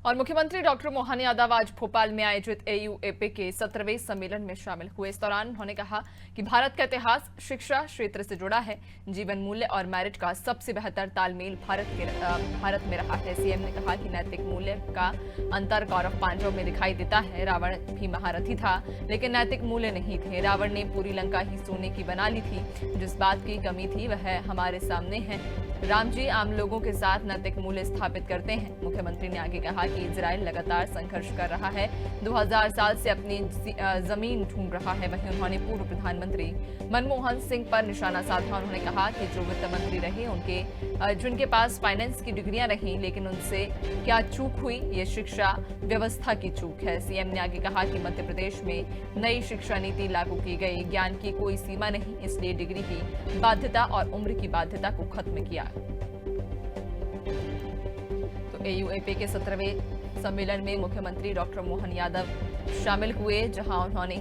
और मुख्यमंत्री डॉक्टर मोहन यादव आज भोपाल में आयोजित AUAP के 17वें सम्मेलन में शामिल हुए। इस दौरान उन्होंने कहा कि भारत का इतिहास शिक्षा क्षेत्र से जुड़ा है। जीवन मूल्य और मेरिट का सबसे बेहतर तालमेल भारत में रहा है। सीएम ने कहा कि नैतिक मूल्य का अंतर कौरव पांडव में दिखाई देता है। रावण भी महारथी था, लेकिन नैतिक मूल्य नहीं थे। रावण ने पूरी लंका ही सोने की बना ली थी। जिस बात की कमी थी वह हमारे सामने है। राम जी आम लोगों के साथ नैतिक मूल्य स्थापित करते हैं। मुख्यमंत्री ने आगे कहा कि इजराइल लगातार संघर्ष कर रहा है, 2000 साल से अपनी जमीन ढूंढ रहा है। वहीं उन्होंने पूर्व प्रधानमंत्री मनमोहन सिंह पर निशाना साधा। उन्होंने कहा कि जो वित्त मंत्री रहे जिनके पास फाइनेंस की डिग्रियां रहीं, लेकिन उनसे क्या चूक हुई, ये शिक्षा व्यवस्था की चूक है। सीएम ने आगे कहा कि मध्य प्रदेश में नई शिक्षा नीति लागू की गई। ज्ञान की कोई सीमा नहीं, इसलिए डिग्री की बाध्यता और उम्र की बाध्यता को खत्म किया। तो AUAP के 17वें सम्मेलन में मुख्यमंत्री डॉक्टर मोहन यादव शामिल हुए, जहां उन्होंने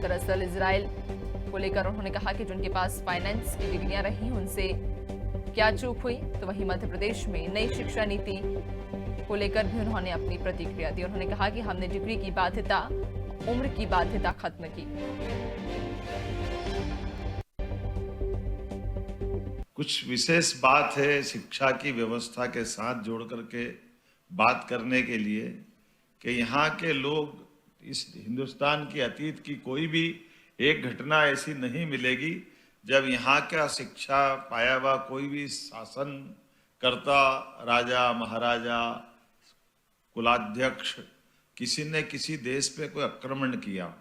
दरअसल इजराइल को लेकर उन्होंने कहा कि जिनके पास फाइनेंस की डिग्रियां रही उनसे क्या चूक हुई। तो वहीं मध्य प्रदेश में नई शिक्षा नीति को लेकर भी उन्होंने अपनी प्रतिक्रिया दी। उन्होंने कहा कि हमने डिग्री की बाध्यता, उम्र की बाध्यता खत्म की। कुछ विशेष बात है शिक्षा की व्यवस्था के साथ जोड़ करके बात करने के लिए कि यहाँ के लोग, इस हिंदुस्तान की अतीत की कोई भी एक घटना ऐसी नहीं मिलेगी जब यहाँ का शिक्षा पाया हुआ कोई भी शासन करता, राजा महाराजा, कुलाध्यक्ष, किसी ने किसी देश पे कोई आक्रमण किया।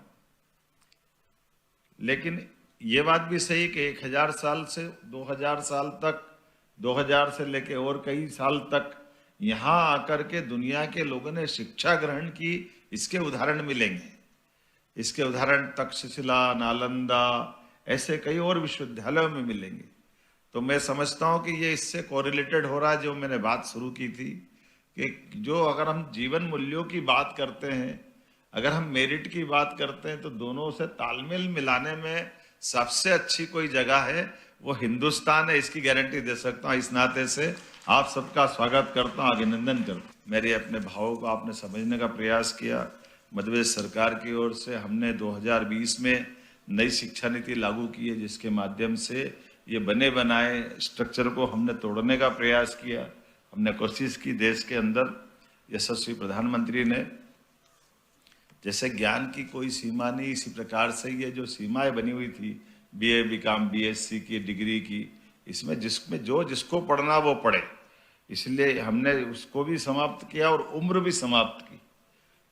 लेकिन ये बात भी सही कि 1000 साल से 2000 साल तक, 2000 से लेके और कई साल तक यहाँ आकर के दुनिया के लोगों ने शिक्षा ग्रहण की, इसके उदाहरण मिलेंगे। इसके उदाहरण तक्षशिला, नालंदा, ऐसे कई और विश्वविद्यालयों में मिलेंगे। तो मैं समझता हूँ कि ये इससे कोरिलेटेड हो रहा है, जो मैंने बात शुरू की थी कि जो अगर हम जीवन मूल्यों की बात करते हैं, अगर हम मेरिट की बात करते हैं, तो दोनों से तालमेल मिलाने में सबसे अच्छी कोई जगह है वो हिंदुस्तान है, इसकी गारंटी दे सकता हूँ। इस नाते से आप सबका स्वागत करता हूँ, अभिनंदन करता हूँ। मेरे अपने भावों को आपने समझने का प्रयास किया। मध्य प्रदेश सरकार की ओर से हमने 2020 में नई शिक्षा नीति लागू की है, जिसके माध्यम से ये बने बनाए स्ट्रक्चर को हमने तोड़ने का प्रयास किया। हमने कोशिश की, देश के अंदर यशस्वी प्रधानमंत्री ने, जैसे ज्ञान की कोई सीमा नहीं, इसी प्रकार से ये जो सीमाएं बनी हुई थी BA, BCom, BSc की डिग्री की, इसमें जो जिसको पढ़ना वो पढ़े, इसलिए हमने उसको भी समाप्त किया और उम्र भी समाप्त की।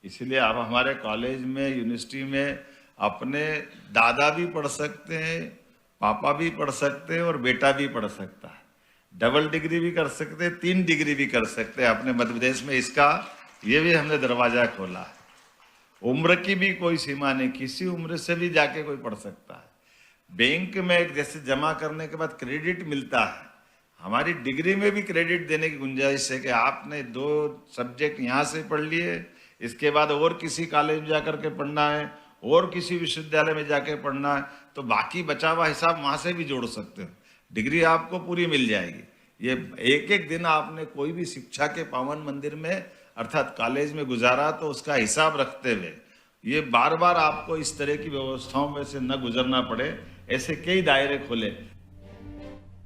इसलिए आप हमारे कॉलेज में, यूनिवर्सिटी में अपने दादा भी पढ़ सकते हैं, पापा भी पढ़ सकते हैं और बेटा भी पढ़ सकता है। डबल डिग्री भी कर सकते हैं, 3 डिग्री भी कर सकते हैं अपने मध्य प्रदेश में। इसका ये भी हमने दरवाजा खोला है। उम्र की भी कोई सीमा नहीं, किसी उम्र से भी जाके कोई पढ़ सकता है। बैंक में जैसे जमा करने के बाद क्रेडिट मिलता है, हमारी डिग्री में भी क्रेडिट देने की गुंजाइश है कि आपने 2 सब्जेक्ट यहाँ से पढ़ लिए, इसके बाद और किसी कॉलेज में जाकर के पढ़ना है और किसी विश्वविद्यालय में जाके पढ़ना है, तो बाकी बचा हुआ हिसाब वहाँ से भी जोड़ सकते हो। डिग्री आपको पूरी मिल जाएगी। ये एक दिन आपने कोई भी शिक्षा के पावन मंदिर में अर्थात कॉलेज में गुजारा, तो उसका हिसाब रखते हुए ये बार बार आपको इस तरह की व्यवस्थाओं में से न गुजरना पड़े, ऐसे कई दायरे खोले।